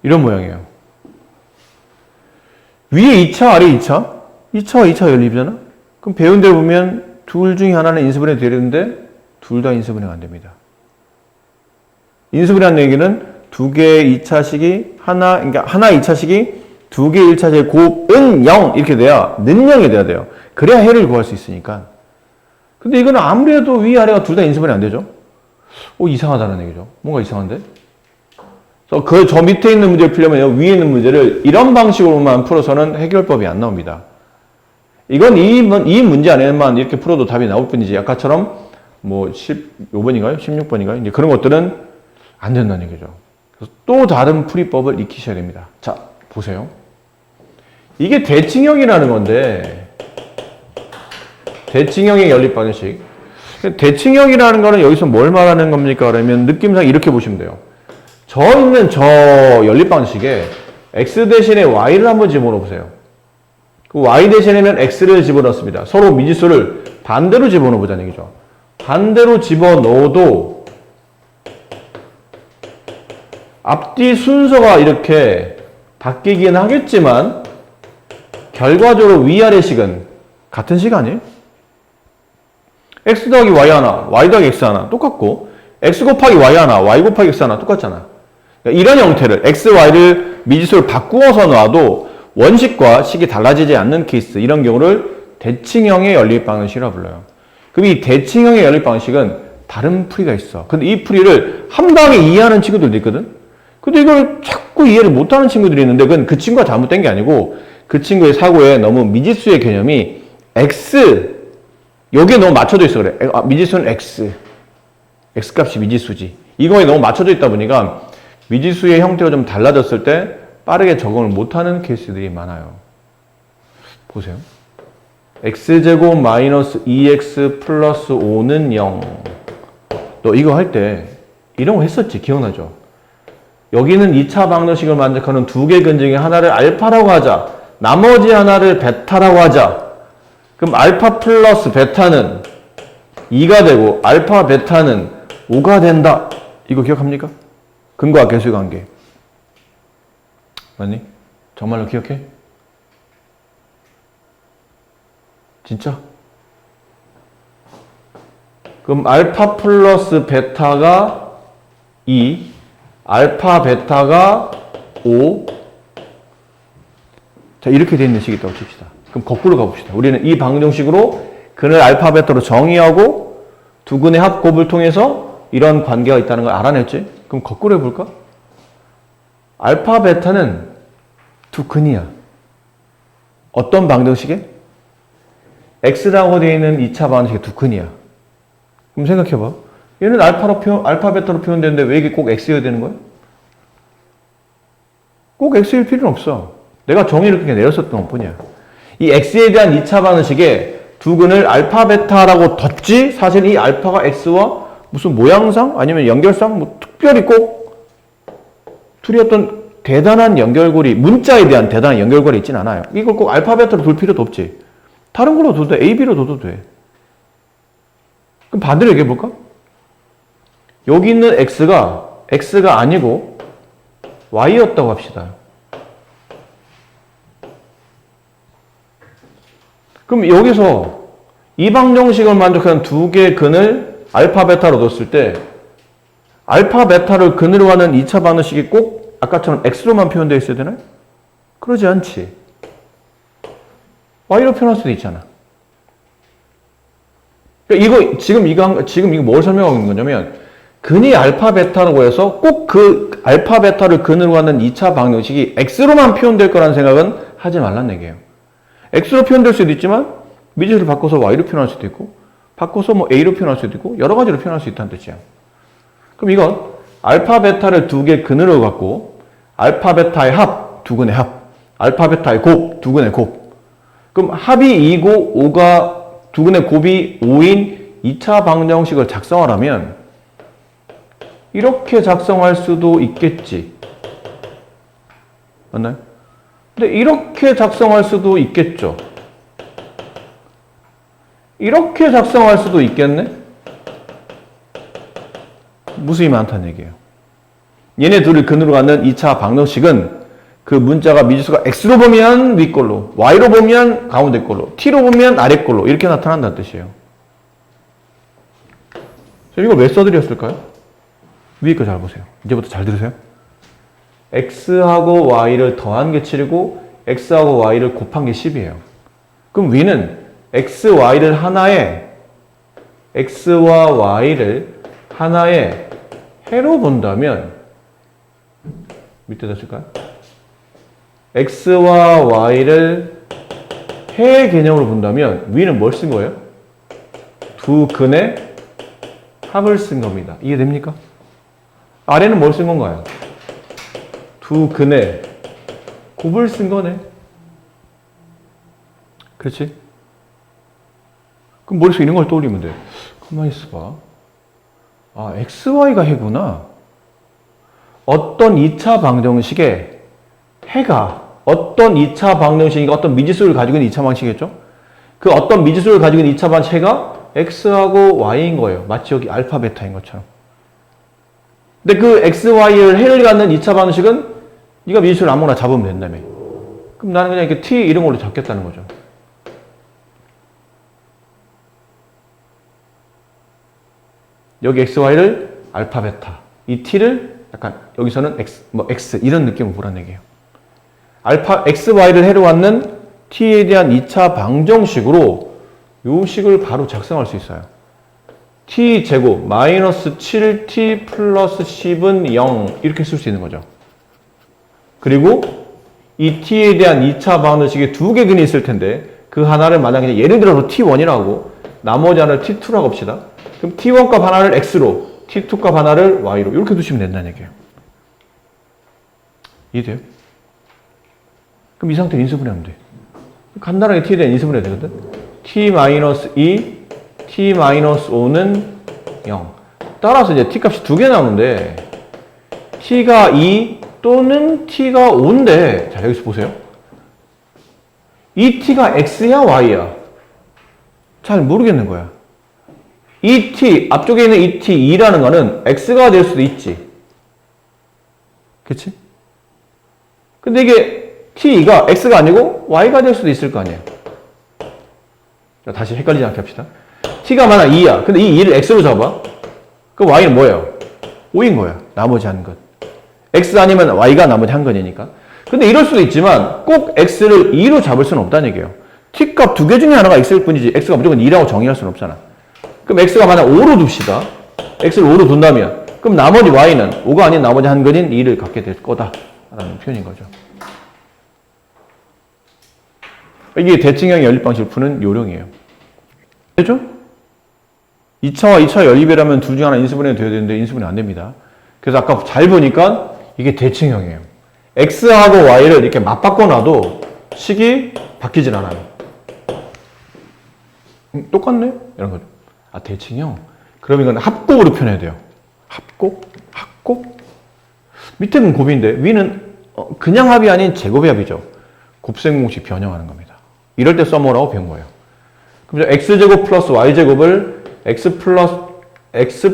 이런 모양이에요. 위에 2차, 아래 2차? 2차와 2차 연립이잖아? 그럼 배운 대로 보면 둘 중에 하나는 인수분해 되는데 둘 다 인수분해가 안 됩니다. 인수분해한 얘기는 두 개의 2차식이 그러니까 하나 2차식이 두 개의 1차식의 곱은 0 이렇게 돼야 는 0이 돼야 돼요. 그래야 해를 구할 수 있으니까. 근데 이거는 아무래도 위아래가 둘 다 인수분해 안 되죠? 이상하다는 얘기죠. 뭔가 이상한데? 그래서 저 밑에 있는 문제를 풀려면 위에 있는 문제를 이런 방식으로만 풀어서는 해결법이 안 나옵니다. 이건 이 문제 안에만 이렇게 풀어도 답이 나올 뿐이지, 아까처럼 15번인가요? 16번인가요? 이제 그런 것들은 안 된다는 얘기죠. 그래서 또 다른 풀이법을 익히셔야 됩니다. 자, 보세요. 이게 대칭형이라는 건데, 대칭형의 연립 방식. 대칭형이라는 거는 여기서 뭘 말하는 겁니까? 그러면 느낌상 이렇게 보시면 돼요. 저 연립 방식에 x 대신에 y를 한번 집어넣어 보세요. 그 y 대신에는 x를 집어넣습니다. 서로 미지수를 반대로 집어넣어 보자는 얘기죠. 반대로 집어넣어도 앞뒤 순서가 이렇게 바뀌긴 하겠지만 결과적으로 위아래식은 같은 식 아니에요? x 더하기 y 하나, y 더하기 x 하나 똑같고, x 곱하기 y 하나, y 곱하기 x 하나 똑같잖아. 그러니까 이런 형태를 x, y를 미지수를 바꾸어서 놔도 원식과 식이 달라지지 않는 케이스, 이런 경우를 대칭형의 연립 방식이라고 불러요. 그럼 이 대칭형의 연립 방식은 다른 풀이가 있어. 근데 이 풀이를 한 방에 이해하는 친구들도 있거든. 근데 이걸 자꾸 이해를 못하는 친구들이 있는데 그건 그 친구가 잘못된 게 아니고 그 친구의 사고에 너무 미지수의 개념이 x, 여기에 너무 맞춰져 있어 그래. 미지수는 x 값이 미지수지. 이거에 너무 맞춰져 있다 보니까 미지수의 형태가 좀 달라졌을 때 빠르게 적응을 못하는 케이스들이 많아요. 보세요. x제곱 마이너스 2x 플러스 5는 0. 너 이거 할 때 이런 거 했었지? 기억나죠? 여기는 2차 방정식을 만족하는 두 개 근 중에 하나를 알파라고 하자. 나머지 하나를 베타라고 하자. 그럼 알파 플러스 베타는 2가 되고 알파 베타는 5가 된다. 이거 기억합니까? 근거와 계수의 관계. 맞니? 정말로 기억해? 진짜? 그럼 알파 플러스 베타가 2, 알파 베타가 5. 자, 이렇게 돼 있는 식이 있다고 칩시다. 그럼 거꾸로 가봅시다. 우리는 이 방정식으로 근을 알파 베타로 정의하고 두 근의 합곱을 통해서 이런 관계가 있다는 걸 알아냈지? 그럼 거꾸로 해볼까? 알파 베타는 두 근이야. 어떤 방정식에? x라고 되어 있는 2차 방정식의 두 근이야. 그럼 생각해봐. 얘는 알파, 베타로 표현되는데 왜 이게 꼭 x여야 되는 거야? 꼭 x일 필요는 없어. 내가 정의를 그렇게 내렸었던 것 뿐이야. 이 x에 대한 2차 방정식에 두 근을 알파, 베타라고 뒀지, 사실 이 알파가 x와 무슨 모양상 아니면 연결상 뭐 특별히 꼭 둘이 어떤 대단한 연결고리, 문자에 대한 대단한 연결고리 있진 않아요. 이걸 꼭 알파, 베타로 둘 필요도 없지. 다른 걸로 둬도 돼. A, B로 둬도 돼. 그럼 반대로 얘기해 볼까? 여기 있는 x가 아니고 y였다고 합시다. 그럼 여기서 이 방정식을 만족하는 두 개의 근을 알파, 베타로 뒀을 때 알파, 베타를 근으로 하는 2차 방정식이 꼭 아까처럼 x로만 표현되어 있어야 되나요? 그러지 않지. y로 표현할 수도 있잖아. 그러니까 지금 이거 뭘 설명하고 있는 거냐면 근이 알파, 베타라고 해서 꼭 그 알파, 베타를 근으로 하는 2차 방정식이 x로만 표현될 거라는 생각은 하지 말란 얘기예요. x로 표현될 수도 있지만 미지수를 바꿔서 y로 표현할 수도 있고 바꿔서 뭐 a로 표현할 수도 있고 여러 가지로 표현할 수 있다는 뜻이야. 그럼 이건 알파, 베타를 두 개 근으로 갖고 알파, 베타의 합, 두 근의 합, 알파, 베타의 곱, 두 근의 곱. 그럼 합이 2고 5가 두 근의 곱이 5인 2차 방정식을 작성하려면 이렇게 작성할 수도 있겠지. 맞나요? 근데 이렇게 작성할 수도 있겠죠. 이렇게 작성할 수도 있겠네? 무수히 많다는 얘기예요. 얘네 둘을 근으로 갖는 2차 방정식은 그 문자가 미지수가 x로 보면 윗걸로, y로 보면 가운데 걸로, t로 보면 아래 걸로 이렇게 나타난다는 뜻이에요. 이걸 왜 써드렸을까요? 위에 거 잘 보세요. 이제부터 잘 들으세요. x하고 y를 더한 게 7이고 x하고 y를 곱한 게 10이에요. 그럼 위는 x와 y를 하나의 해로 본다면 밑에다 쓸까요? x와 y를 해의 개념으로 본다면 위는 뭘 쓴 거예요? 두 근의 합을 쓴 겁니다. 이해됩니까? 아래는 뭘 쓴 건가요? 두 근의 곱을 쓴 거네. 그렇지? 그럼 머릿속에 이런 걸 떠올리면 돼. 가만히 있어봐. 아, xy가 해구나. 어떤 2차 방정식에 해가 어떤 2차 방정식이니까 어떤 미지수를 가지고 있는 2차 방정식이겠죠? 그 어떤 미지수를 가지고 있는 2차 방정식 해가 x하고 y인 거예요. 마치 여기 알파, 베타인 것처럼. 근데 그 x, y를 해를 갖는 2차 방정식은 네가 미지수를 아무거나 잡으면 된다며. 그럼 나는 그냥 이렇게 t 이런 걸로 잡겠다는 거죠. 여기 x, y를 알파, 베타. 이 t를 약간 여기서는 x 이런 느낌으로 보라는 얘기예요. 알파, x, y를 해로 갖는 t에 대한 2차 방정식으로 요 식을 바로 작성할 수 있어요. t 제곱 마이너스 7t 플러스 10은 0 이렇게 쓸 수 있는 거죠. 그리고 이 t에 대한 2차 방정식에 두 개 근이 있을 텐데 그 하나를 만약에 예를 들어서 t1이라고 나머지 하나를 t2라고 합시다. 그럼 t1 값 하나를 x로 t2 값 하나를 y로 이렇게 두시면 된다는 얘기예요. 이해돼요? 그럼 이 상태로 인수분해하면 돼. 간단하게 t에 대한 인수분해 되거든. t-2, t-5는 0. 따라서 이제 t 값이 두 개 나오는데 t가 2 또는 t가 5인데 자 여기서 보세요. 이 t가 x야 y야? 잘 모르겠는 거야. 이 t 앞쪽에 있는 이 t 2라는 거는 x가 될 수도 있지. 그치? 근데 이게 t2가 x가 아니고 y가 될 수도 있을 거 아니에요. 자, 다시 헷갈리지 않게 합시다. t가 만약 2야. 근데 이 2를 x로 잡아. 그럼 y는 뭐예요? 5인 거야. 나머지 한 건. x 아니면 y가 나머지 한 건이니까. 근데 이럴 수도 있지만 꼭 x를 2로 잡을 수는 없다는 얘기예요. t 값 두 개 중에 하나가 x일 뿐이지 x가 무조건 2라고 정의할 수는 없잖아. 그럼 x가 만약 5로 둡시다. x를 5로 둔다면 그럼 나머지 y는 5가 아닌 나머지 한 근인 2를 갖게 될 거다 라는 표현인 거죠. 이게 대칭형 연립 방식을 푸는 요령이에요. 되죠? 2차와 2차 연립이라면 둘 중 하나 인수분해 돼야 되는데 인수분해 안 됩니다. 그래서 아까 잘 보니까 이게 대칭형이에요. x하고 y를 이렇게 맞바꿔 놔도 식이 바뀌진 않아요. 똑같네? 이런 거죠. 아, 대칭형? 그럼 이건 합곡으로 표현해야 돼요. 합곡? 합곡? 밑에는 곱인데 위는 그냥 합이 아닌 제곱의 합이죠. 곱셈 공식 변형하는 겁니다. 이럴 때 써먹으라고 배운 거예요. 그럼 x제곱 플러스 y제곱을 x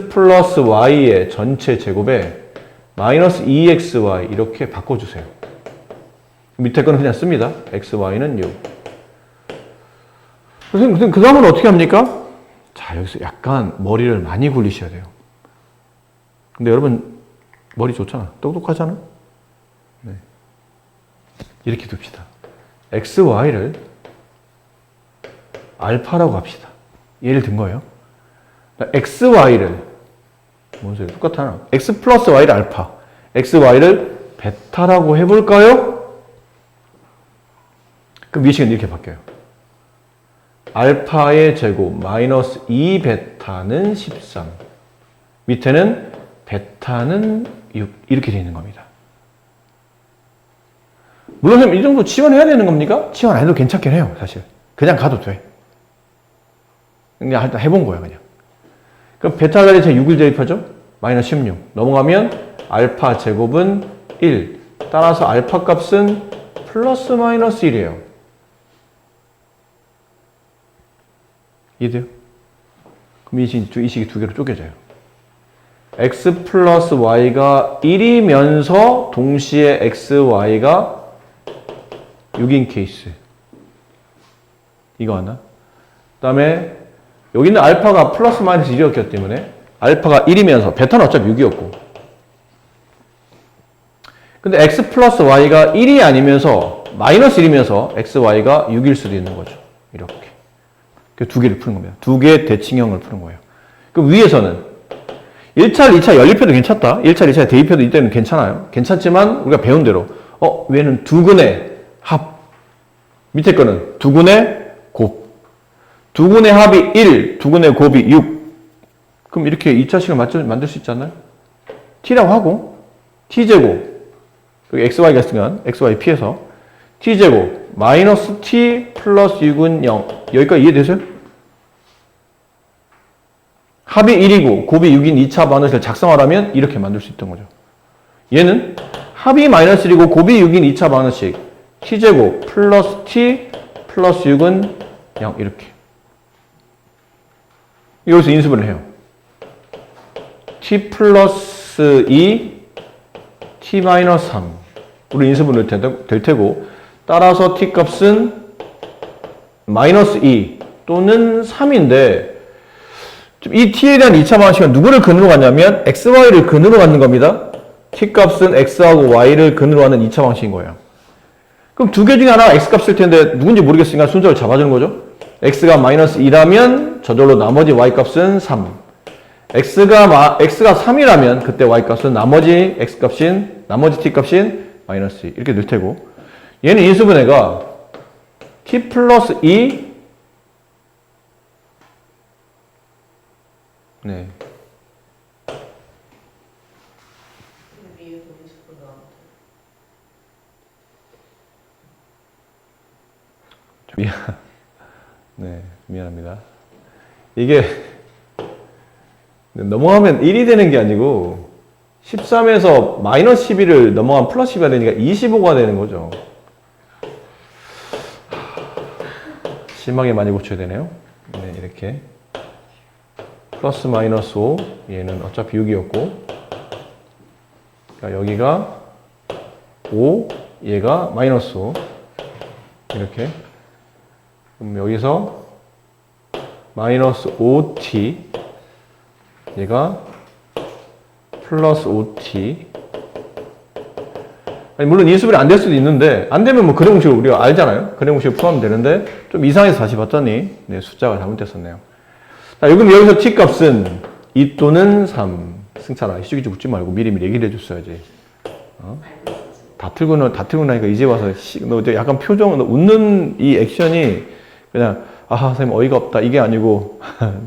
플러스 y의 전체 제곱에 마이너스 2xy 이렇게 바꿔주세요. 밑에 거는 그냥 씁니다. xy는 6. 선생님, 그 다음은 어떻게 합니까? 자, 여기서 약간 머리를 많이 굴리셔야 돼요. 근데 여러분, 머리 좋잖아. 똑똑하잖아? 네. 이렇게 둡시다. xy를 알파라고 합시다. 예를 든 거예요. xy를 뭔 소리야? 똑같잖아. x 플러스 y를 알파, xy를 베타라고 해볼까요? 그럼 미식은 이렇게 바뀌어요. 알파의 제곱 마이너스 2베타는 13. 밑에는 베타는 6. 이렇게 되어 있는 겁니다. 물론 선생님 이 정도 지원해야 되는 겁니까? 지원 안 해도 괜찮긴 해요. 사실. 그냥 가도 돼. 그냥 일단 해본 거야 그냥. 그럼 베타 자리에 6을 대입하죠? 마이너스 16. 넘어가면 알파 제곱은 1. 따라서 알파 값은 플러스 마이너스 1이에요. 이해돼요? 그럼 이 식이 두 개로 쪼개져요. x 플러스 y가 1이면서 동시에 xy가 6인 케이스. 이거 하나. 그 다음에 여기는 알파가 플러스 마이너스 1이었기 때문에 알파가 1이면서 베타는 어차피 6이었고 근데 x 플러스 y가 1이 아니면서 마이너스 1이면서 xy가 6일 수도 있는 거죠. 이렇게. 두 개를 푸는 겁니다. 두 개의 대칭형을 푸는 거예요. 그럼 위에서는 1차, 2차 연립해도 괜찮다. 1차, 2차 대입해도 이때는 괜찮아요. 괜찮지만 우리가 배운 대로 위에는 두근의 합, 밑에 거는 두근의 곱. 두근의 합이 1, 두근의 곱이 6. 그럼 이렇게 2차식을 만들 수 있지 않나요? t라고 하고 t제곱 여기 xy가 있으면 xy 피해서 t제곱 마이너스 t 플러스 6은 0. 여기까지 이해되세요? 합이 1이고 곱이 6인 2차 방정식을 작성하라면 이렇게 만들 수 있던 거죠. 얘는 합이 마이너스 1이고 곱이 6인 2차 방정식 t제곱 플러스 t 플러스 6은 0 이렇게. 여기서 인수분을 해요. t 플러스 2 t 마이너스 3 우리 인수분을 될 테고 따라서 t 값은 마이너스 2 또는 3인데 이 t에 대한 2차 방정식은 누구를 근으로 갖냐면 xy를 근으로 갖는 겁니다. t 값은 x하고 y를 근으로 하는 2차 방식인 거예요. 그럼 두 개 중에 하나가 x값일 텐데 누군지 모르겠으니까 순서를 잡아주는 거죠. x가 마이너스 2라면 저절로 나머지 y값은 3. x가 3이라면 그때 y값은 나머지 x값인 나머지 t값인 마이너스 2 이렇게 될 테고 얘는 인수분해가 t 플러스 2 네. 네, 미안합니다. 이게 넘어가면 1이 되는 게 아니고 13에서 마이너스 12를 넘어가면 플러스 12가 되니까 25가 되는 거죠. 심하게 많이 고쳐야 되네요. 네, 이렇게 플러스 마이너스 5 얘는 어차피 6이었고 그러니까 여기가 5 얘가 마이너스 5 이렇게 그럼 여기서 마이너스 5t 얘가 플러스 5t 아니 물론 인수분해 안 될 수도 있는데 안 되면 뭐 그래 공식을 우리가 알잖아요. 그래 공식을 풀어하면 되는데 좀 이상해서 다시 봤더니 네, 숫자가 잘못됐었네요. 자, 그럼 여기서 t 값은 2 또는 3 승찬아 이쪽이쪽 웃지 말고 미리미리 얘기를 해줬어야지. 다 틀고 나니까 이제 와서 너 약간 표정 너 웃는 이 액션이 그냥 아하, 선생님 어이가 없다. 이게 아니고,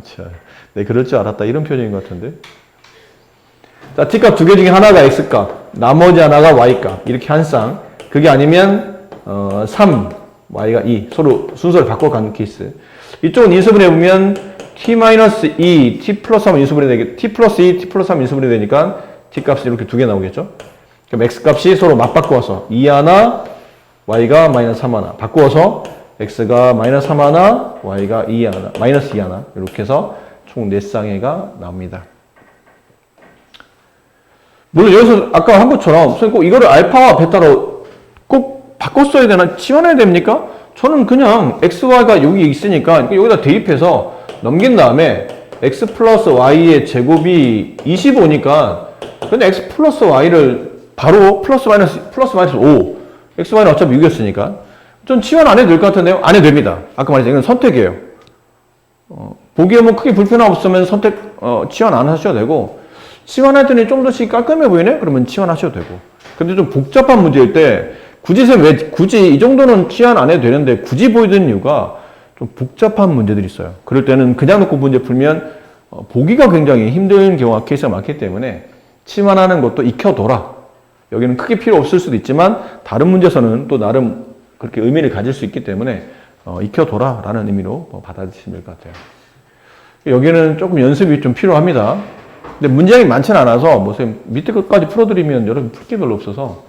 자, 네, 그럴 줄 알았다. 이런 표정인 것 같은데. 자, t값 두 개 중에 하나가 x값, 나머지 하나가 y값. 이렇게 한 쌍. 그게 아니면, 3, y가 2. 서로 순서를 바꿔가는 케이스. 이쪽은 인수분해 해보면, t-2, t 플러스 3은 인수분해 되게, t 플러스 2, t 플러스 3 인수분해 되니까, t값이 이렇게 두 개 나오겠죠? 그럼 x값이 서로 맞바꾸어서, 2 하나, y가 마이너스 3 하나. 바꾸어서, x가 마이너스 3 하나, y가 2 하나, 마이너스 2 하나. 이렇게 해서 총 4쌍의가 나옵니다. 물론 여기서 아까 한 것처럼 선생님 꼭 이거를 알파와 베타로 꼭 바꿔 써야 되나? 치환해야 됩니까? 저는 그냥 xy가 여기 있으니까 여기다 대입해서 넘긴 다음에 x 플러스 y의 제곱이 25니까 근데 x 플러스 y를 바로 플러스 마이너스 5 xy는 어차피 6이었으니까 전 치환 안 해도 될 것 같은데요? 안 해도 됩니다. 아까 말했죠. 이건 선택이에요. 보기에 뭐 크게 불편함 없으면 치환 안 하셔도 되고 치환했더니 좀 더씩 깔끔해 보이네? 그러면 치환하셔도 되고. 근데 좀 복잡한 문제일 때 굳이 이 정도는 치환 안 해도 되는데 굳이 보여드리는 이유가 좀 복잡한 문제들이 있어요. 그럴 때는 그냥 놓고 문제 풀면 보기가 굉장히 힘든 경우가 케이스가 많기 때문에 치환하는 것도 익혀둬라. 여기는 크게 필요 없을 수도 있지만 다른 문제에서는 또 나름 그렇게 의미를 가질 수 있기 때문에 익혀둬라 라는 의미로 받아주시면 될 것 같아요. 여기는 조금 연습이 좀 필요합니다. 근데 문제량이 많지는 않아서 뭐 선생님 밑에 것까지 풀어드리면 여러분 풀 게 별로 없어서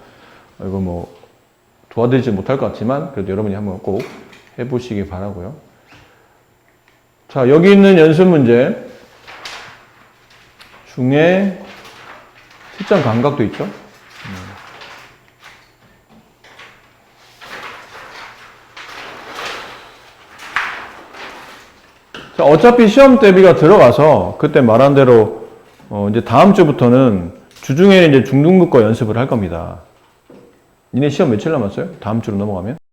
이거 뭐 도와드리지 못할 것 같지만 그래도 여러분이 한번 꼭 해보시기 바라고요. 자, 여기 있는 연습 문제 중에 실전 감각도 있죠. 자, 어차피 시험 대비가 들어가서 그때 말한 대로 이제 다음 주부터는 주중에는 이제 중등부 거 연습을 할 겁니다. 니네 시험 며칠 남았어요? 다음 주로 넘어가면?